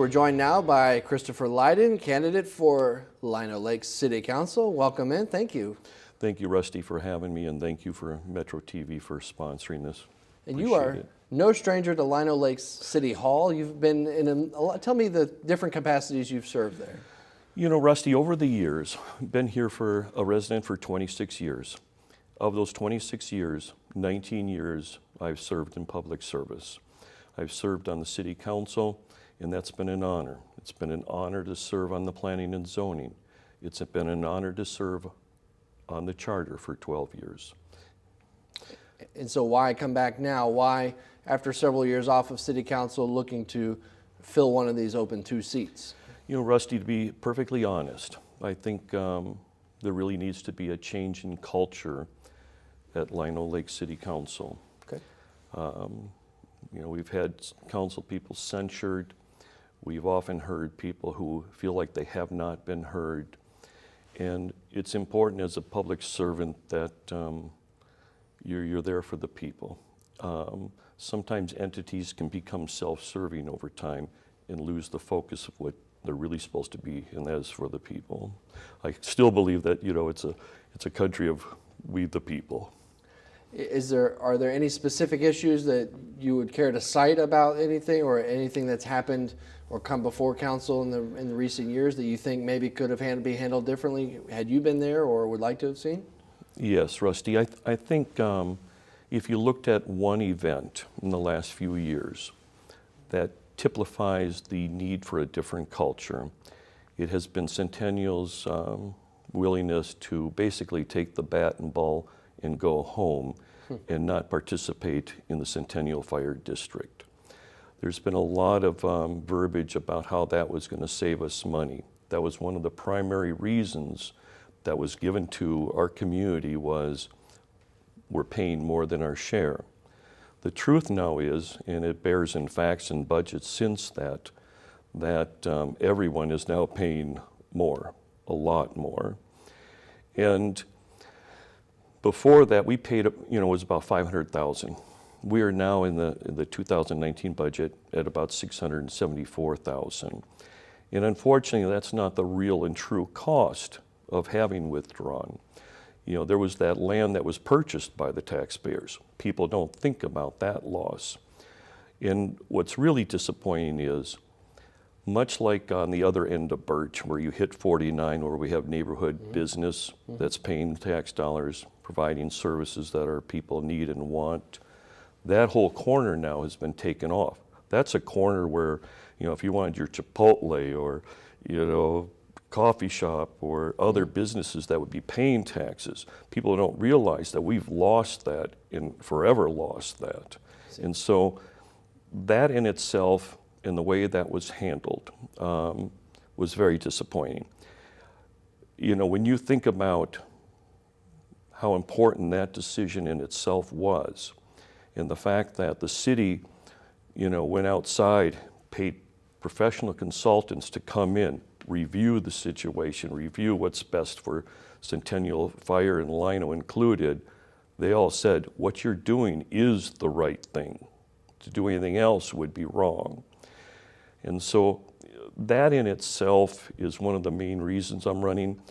we're joined now by Christopher Lyden, candidate for Lino Lakes City Council. Welcome in. Thank you. Thank you, Rusty, for having me, and thank you for Metro TV for sponsoring this. And you are no stranger to Lino Lakes City Hall. You've been in a lot. Tell me the different capacities you've served there. You know, Rusty, over the years, been here for a resident for 26 years. Of those 26 years, 19 years I've served in public service. I've served on the City Council, and that's been an honor. It's been an honor to serve on the planning and zoning. It's been an honor to serve on the charter for 12 years. And so why come back now? Why, after several years off of City Council, looking to fill one of these open 2 seats? You know, Rusty, to be perfectly honest, I think there really needs to be a change in culture at Lino Lakes City Council. Okay. You know, we've had council people censured. We've often heard people who feel like they have not been heard. And it's important as a public servant that you're there for the people. Sometimes entities can become self-serving over time and lose the focus of what they're really supposed to be, and that is for the people. I still believe that, you know, it's a country of we the people. Are there any specific issues that you would care to cite about anything, or anything that's happened or come before council in the recent years that you think maybe could have been handled differently had you been there or would like to have seen? Yes, Rusty. I think if you looked at one event in the last few years that typifies the need for a different culture, it has been Centennial's willingness to basically take the bat and ball and go home and not participate in the Centennial Fire District. There's been a lot of verbiage about how that was going to save us money. That was one of the primary reasons that was given to our community, was we're paying more than our share. The truth now is, and it bears in facts and budgets since that everyone is now paying more, a lot more. And before that, we paid, you know, it was about $500,000. We are now in the 2019 budget at about $674,000. And unfortunately, that's not the real and true cost of having withdrawn. You know, there was that land that was purchased by the taxpayers. People don't think about that loss. And what's really disappointing is, much like on the other end of Birch, where you hit 49, where we have neighborhood business that's paying tax dollars, providing services that our people need and want, that whole corner now has been taken off. That's a corner where, you know, if you wanted your Chipotle or, you know, coffee shop or other businesses that would be paying taxes, people don't realize that we've lost that and forever lost that. And so that in itself, and the way that was handled, was very disappointing. You know, when you think about how important that decision in itself was, and the fact that the city, you know, went outside, paid professional consultants to come in, review the situation, review what's best for Centennial Fire and Lino included, they all said, what you're doing is the right thing. To do anything else would be wrong. And so that in itself is one of the main reasons I'm running.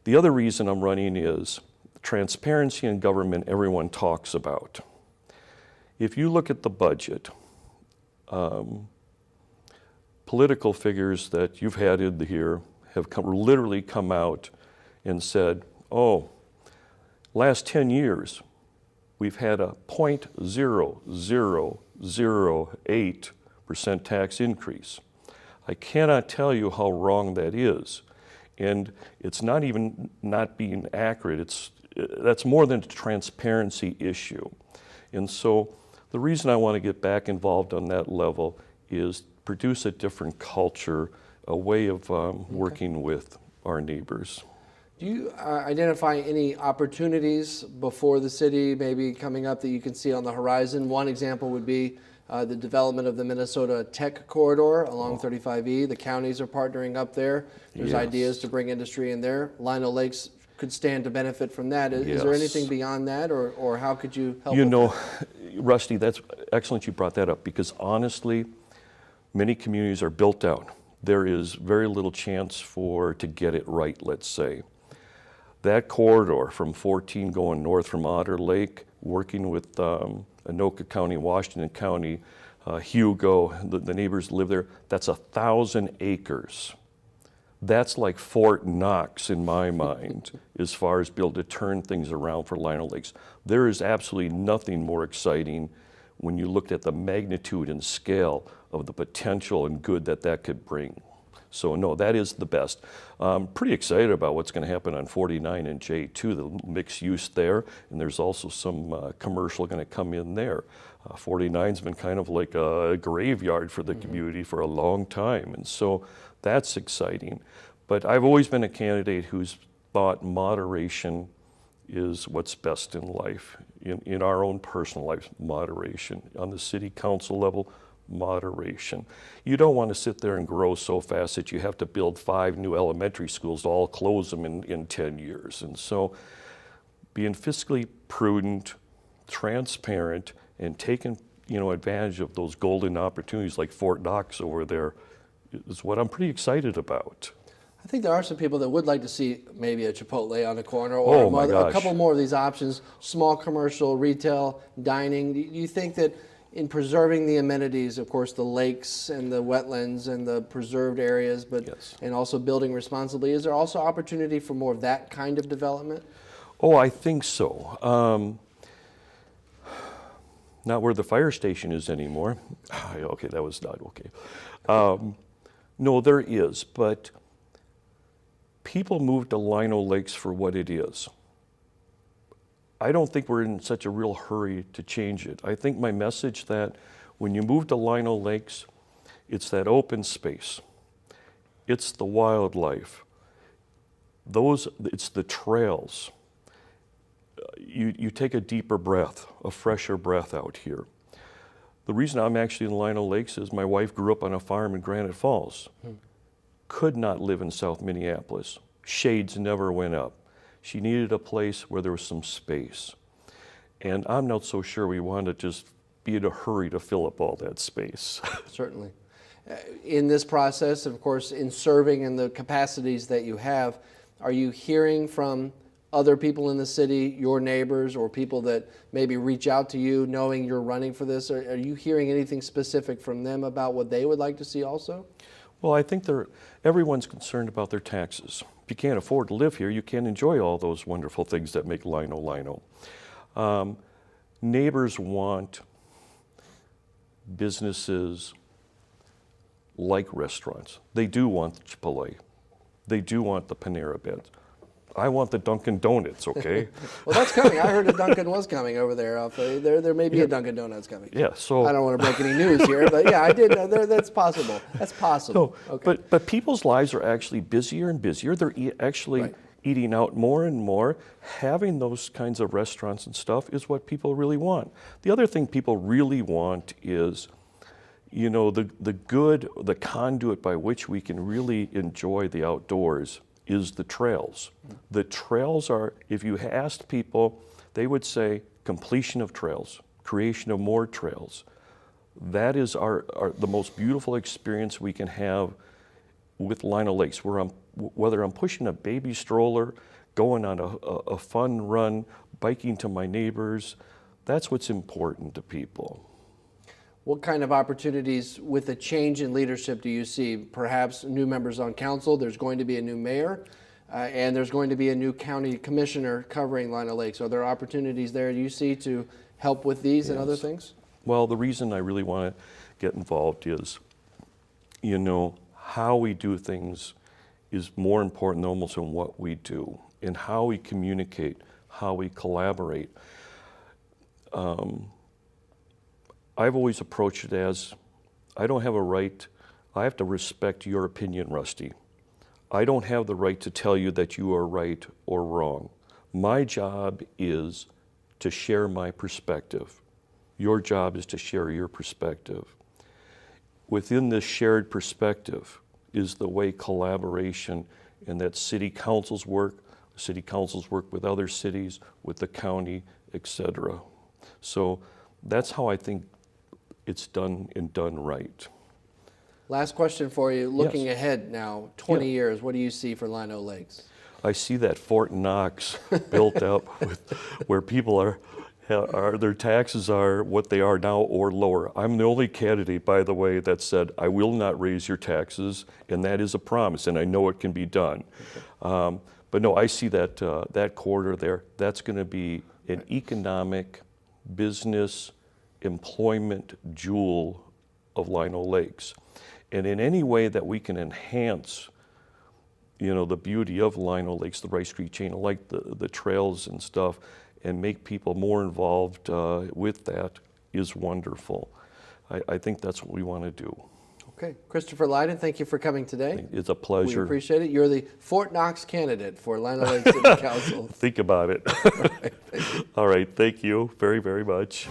The other reason I'm running is transparency in government everyone talks about. If you look at the budget, political figures that you've had in here have literally come out and said, oh, last 10 years, we've had a 0.0008% tax increase. I cannot tell you how wrong that is. And it's not even not being accurate. That's more than a transparency issue. And so the reason I want to get back involved on that level is produce a different culture, a way of working with our neighbors. Do you identify any opportunities before the city maybe coming up that you can see on the horizon? One example would be the development of the Minnesota Tech Corridor along 35E. The counties are partnering up there. There's ideas to bring industry in there. Lino Lakes could stand to benefit from that. Is there anything beyond that, or how could you help? You know, Rusty, that's excellent you brought that up, because honestly, many communities are built out. there is very little chance to get it right, let's say. That corridor from 14 going north from Otter Lake, working with Anoka County, Washington County, Hugo, the neighbors live there, that's 1,000 acres. That's like Fort Knox in my mind, as far as being able to turn things around for Lino Lakes. There is absolutely nothing more exciting when you looked at the magnitude and scale of the potential and good that could bring. So no, that is the best. I'm pretty excited about what's going to happen on 49 and J2, the mixed use there, and there's also some commercial going to come in there. 49's been kind of like a graveyard for the community for a long time, and so that's exciting. But I've always been a candidate who's thought moderation is what's best in life, in our own personal life, moderation. On the city council level, moderation. You don't want to sit there and grow so fast that you have to build 5 new elementary schools to all close them in 10 years. And so being fiscally prudent, transparent, and taking advantage of those golden opportunities like Fort Knox over there is what I'm pretty excited about. I think there are some people that would like to see maybe a Chipotle on the corner or a couple more of these options, small commercial, retail, dining. Do you think that in preserving the amenities, of course, the lakes and the wetlands and the preserved areas, but yes, and also building responsibly, is there also opportunity for more of that kind of development? Oh, I think so. Not where the fire station is anymore. Okay, that was not okay. No, there is, but people move to Lino Lakes for what it is. I don't think we're in such a real hurry to change it. I think my message that when you move to Lino Lakes, it's that open space. It's the wildlife. It's the trails. You take a deeper breath, a fresher breath out here. The reason I'm actually in Lino Lakes is my wife grew up on a farm in Granite Falls. Could not live in South Minneapolis. Shades never went up. She needed a place where there was some space. And I'm not so sure we want to just be in a hurry to fill up all that space. Certainly. In this process, of course, in serving in the capacities that you have, are you hearing from other people in the city, your neighbors, or people that maybe reach out to you knowing you're running for this? Are you hearing anything specific from them about what they would like to see also? Well, I think everyone's concerned about their taxes. If you can't afford to live here, you can't enjoy all those wonderful things that make Lino. Neighbors want businesses like restaurants. They do want the Chipotle. They do want the Panera Breads. I want the Dunkin' Donuts, okay? Well, that's coming. I heard a Dunkin' was coming over there. There may be a Dunkin' Donuts coming. Yeah, so I don't want to break any news here, but yeah, I did know that's possible. That's possible. No, okay. but people's lives are actually busier and busier. They're actually eating out more and more. Having those kinds of restaurants and stuff is what people really want. The other thing people really want is, the conduit by which we can really enjoy the outdoors is the trails. The trails are, if you asked people, they would say completion of trails, creation of more trails. That is the most beautiful experience we can have with Lino Lakes, whether I'm pushing a baby stroller, going on a fun run, biking to my neighbors, that's what's important to people. What kind of opportunities with a change in leadership do you see? Perhaps new members on council, there's going to be a new mayor, and there's going to be a new county commissioner covering Lino Lakes. Are there opportunities there you see to help with these and other things? Well, the reason I really want to get involved is, how we do things is more important almost than what we do, and how we communicate, how we collaborate. I've always approached it as, I don't have a right, I have to respect your opinion, Rusty. I don't have the right to tell you that you are right or wrong. My job is to share my perspective. Your job is to share your perspective. Within this shared perspective is the way collaboration and that city councils work with other cities, with the county, etc. So that's how I think it's done and done right. Last question for you. Looking ahead now, 20 years, what do you see for Lino Lakes? I see that Fort Knox built up where people are, their taxes are what they are now or lower. I'm the only candidate, by the way, that said, I will not raise your taxes, and that is a promise, and I know it can be done. But no, I see that, that corridor there, that's going to be an economic, business, employment jewel of Lino Lakes. And in any way that we can enhance, you know, the beauty of Lino Lakes, the Rice Creek chain, like the trails and stuff, and make people more involved with that is wonderful. I think that's what we want to do. Okay. Christopher Lyden, thank you for coming today. It's a pleasure. We appreciate it. You're the Fort Knox candidate for Lino Lakes City Council. Think about it. All right, thank you. All right, thank you very, very much.